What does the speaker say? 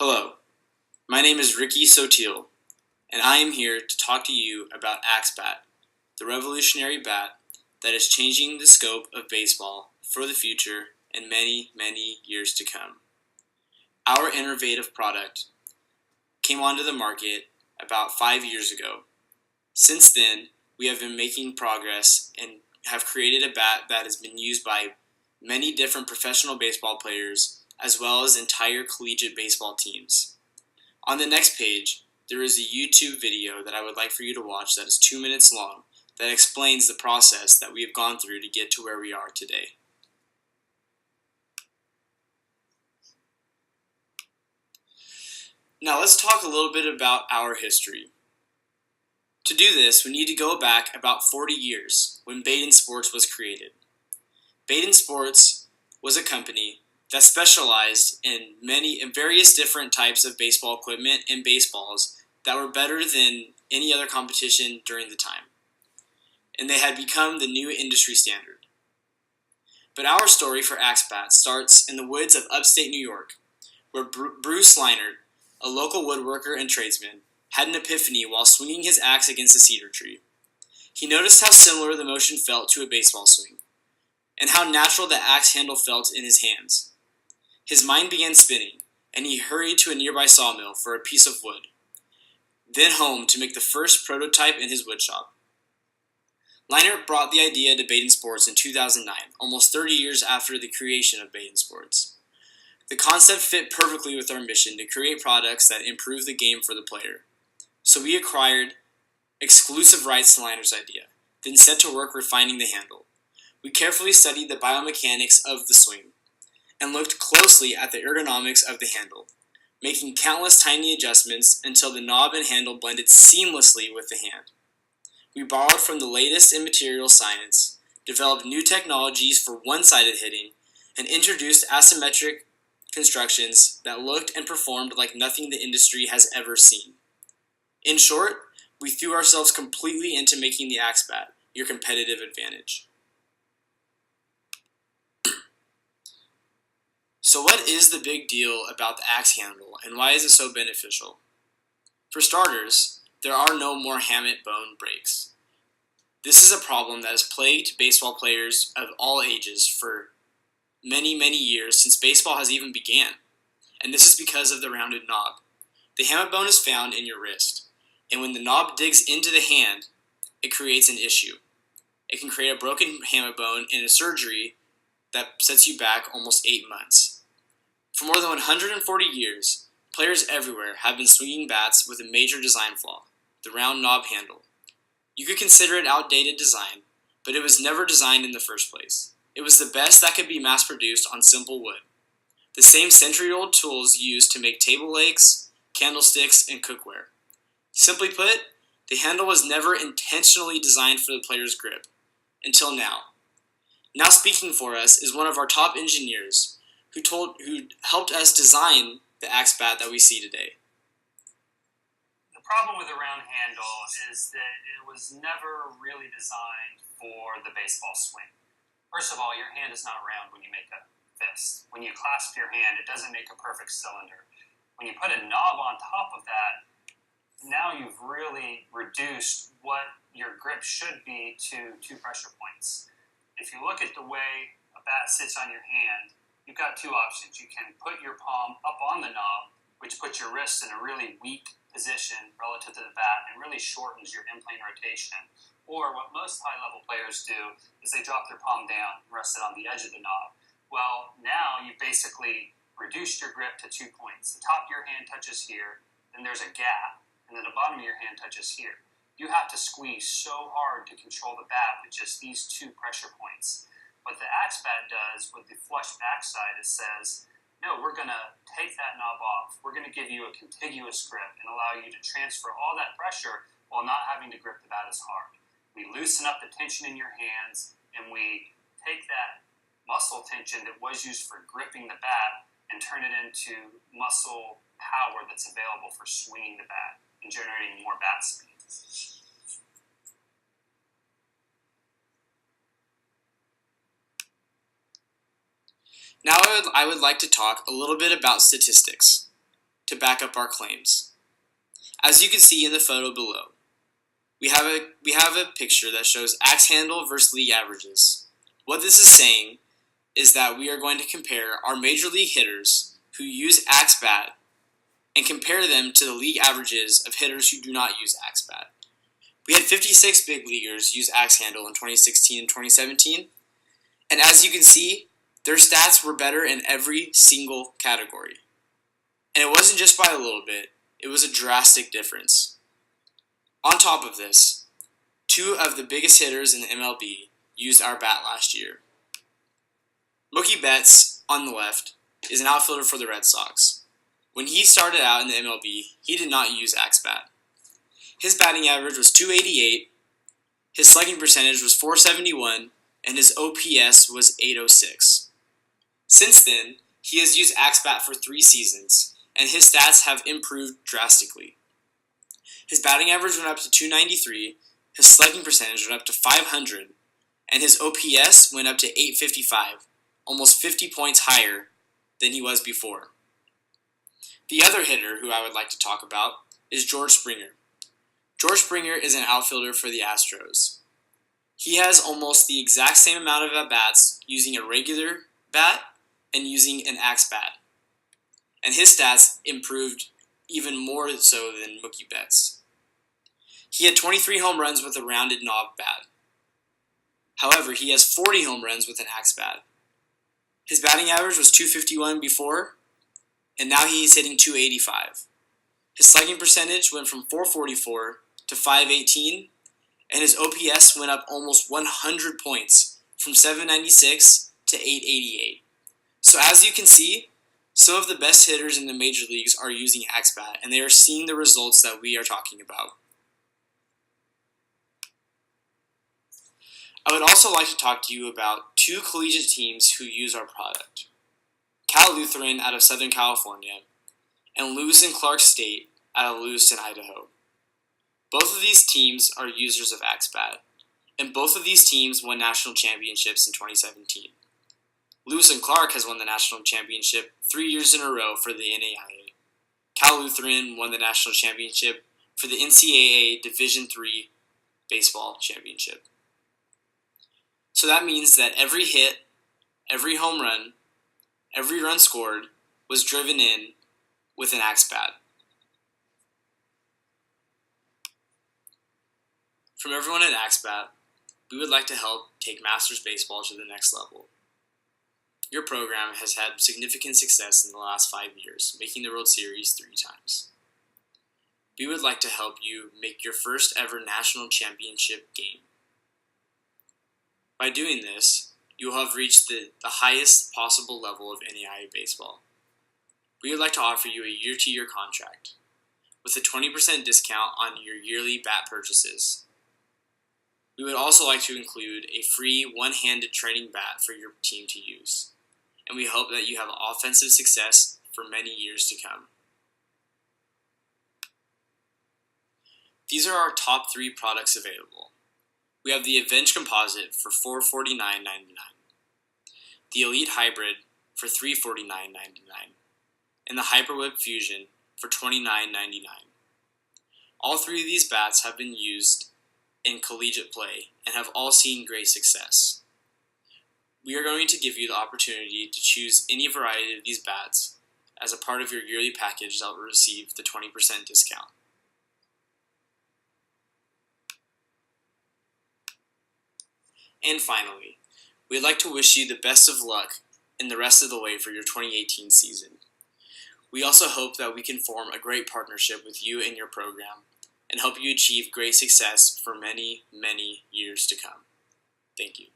Hello, my name is Ricky Sotil, and I am here to talk to you about AXEBAT, the revolutionary bat that is changing the scope of baseball for the future and many, many years to come. Our innovative product came onto the market about 5 years ago. Since then, we have been making progress and have created a bat that has been used by many different professional baseball players as well as entire collegiate baseball teams. On the next page, there is a YouTube video that I would like for you to watch that is 2 minutes long that explains the process that we have gone through to get to where we are today. Now let's talk a little bit about our history. To do this, we need to go back about 40 years when Baden Sports was created. Baden Sports was a company that specialized in various different types of baseball equipment and baseballs that were better than any other competition during the time. And they had become the new industry standard. But our story for AXEBAT starts in the woods of upstate New York, where Bruce Leinert, a local woodworker and tradesman, had an epiphany while swinging his axe against a cedar tree. He noticed how similar the motion felt to a baseball swing, and how natural the axe handle felt in his hands. His mind began spinning, and he hurried to a nearby sawmill for a piece of wood, then home to make the first prototype in his woodshop. Leinert brought the idea to Baden Sports in 2009, almost 30 years after the creation of Baden Sports. The concept fit perfectly with our mission to create products that improve the game for the player. So we acquired exclusive rights to Leinert's idea, then set to work refining the handle. We carefully studied the biomechanics of the swing, and looked closely at the ergonomics of the handle, making countless tiny adjustments until the knob and handle blended seamlessly with the hand. We borrowed from the latest in material science, developed new technologies for one-sided hitting, and introduced asymmetric constructions that looked and performed like nothing the industry has ever seen. In short, we threw ourselves completely into making the AXEBAT your competitive advantage. So what is the big deal about the axe handle, and why is it so beneficial? For starters, there are no more hamate bone breaks. This is a problem that has plagued baseball players of all ages for many, many years since baseball has even began, and this is because of the rounded knob. The hamate bone is found in your wrist, and when the knob digs into the hand, it creates an issue. It can create a broken hamate bone and a surgery that sets you back almost 8 months. For more than 140 years, players everywhere have been swinging bats with a major design flaw, the round knob handle. You could consider it outdated design, but it was never designed in the first place. It was the best that could be mass-produced on simple wood. The same century-old tools used to make table legs, candlesticks, and cookware. Simply put, the handle was never intentionally designed for the player's grip, until now. Now speaking for us is one of our top engineers who helped us design the AXEBAT that we see today. The problem with the round handle is that it was never really designed for the baseball swing. First of all, your hand is not round when you make a fist. When you clasp your hand, it doesn't make a perfect cylinder. When you put a knob on top of that, now you've really reduced what your grip should be to 2 pressure points. If you look at the way a bat sits on your hand, you've got 2 options. You can put your palm up on the knob, which puts your wrist in a really weak position relative to the bat and really shortens your in-plane rotation. Or what most high-level players do is they drop their palm down and rest it on the edge of the knob. Well, now you've basically reduced your grip to 2 points. The top of your hand touches here, then there's a gap, and then the bottom of your hand touches here. You have to squeeze so hard to control the bat with just these 2 pressure points. What the AXEBAT does with the flush backside, it says, no, we're going to take that knob off. We're going to give you a contiguous grip and allow you to transfer all that pressure while not having to grip the bat as hard. We loosen up the tension in your hands, and we take that muscle tension that was used for gripping the bat and turn it into muscle power that's available for swinging the bat and generating more bat speed. Now I would like to talk a little bit about statistics. to back up our claims. As you can see in the photo below, we have a picture that shows axe handle versus league averages. What this is saying is that we are going to compare our major league hitters who use AXEBAT and compare them to the league averages of hitters who do not use AXEBAT. We had 56 big leaguers use axe handle in 2016 and 2017, and as you can see, their stats were better in every single category. And it wasn't just by a little bit, it was a drastic difference. On top of this, two of the biggest hitters in the MLB used our bat last year. Mookie Betts, on the left, is an outfielder for the Red Sox. When he started out in the MLB, he did not use AXEBAT. His batting average was .288, his slugging percentage was .471, and his OPS was .806. Since then, he has used AXEBAT for 3 seasons, and his stats have improved drastically. His batting average went up to .293, his slugging percentage went up to .500, and his OPS went up to .855, almost 50 points higher than he was before. The other hitter who I would like to talk about is George Springer. George Springer is an outfielder for the Astros. He has almost the exact same amount of at-bats using a regular bat and using an AXEBAT. And his stats improved even more so than Mookie Betts. He had 23 home runs with a rounded knob bat. However, he has 40 home runs with an AXEBAT. His batting average was .251 before, and now he is hitting .285. His slugging percentage went from .444 to .518, and his OPS went up almost 100 points, from .796 to .888. So as you can see, some of the best hitters in the major leagues are using AXEBAT, and they are seeing the results that we are talking about. I would also like to talk to you about 2 collegiate teams who use our product. Cal Lutheran out of Southern California, and Lewis and Clark State out of Lewiston, Idaho. Both of these teams are users of AXEBAT, and both of these teams won national championships in 2017. Lewis and Clark has won the national championship 3 years in a row for the NAIA. Cal Lutheran won the national championship for the NCAA Division III baseball championship. So that means that every hit, every home run, every run scored was driven in with an AXEBAT. From everyone at AXEBAT, we would like to help take Masters Baseball to the next level. Your program has had significant success in the last 5 years, making the World Series 3 times. We would like to help you make your first ever national championship game. By doing this, you will have reached the highest possible level of NAIA baseball. We would like to offer you a year-to-year contract with a 20% discount on your yearly bat purchases. We would also like to include a free one-handed training bat for your team to use, and we hope that you have offensive success for many years to come. These are our top 3 products available. We have the Avenge Composite for $449.99, the Elite Hybrid for $349.99, and the Hyperweb Fusion for $29.99. All 3 of these bats have been used in collegiate play and have all seen great success. We are going to give you the opportunity to choose any variety of these bats as a part of your yearly package that will receive the 20% discount. And finally, we'd like to wish you the best of luck in the rest of the way for your 2018 season. We also hope that we can form a great partnership with you and your program and help you achieve great success for many, many years to come. Thank you.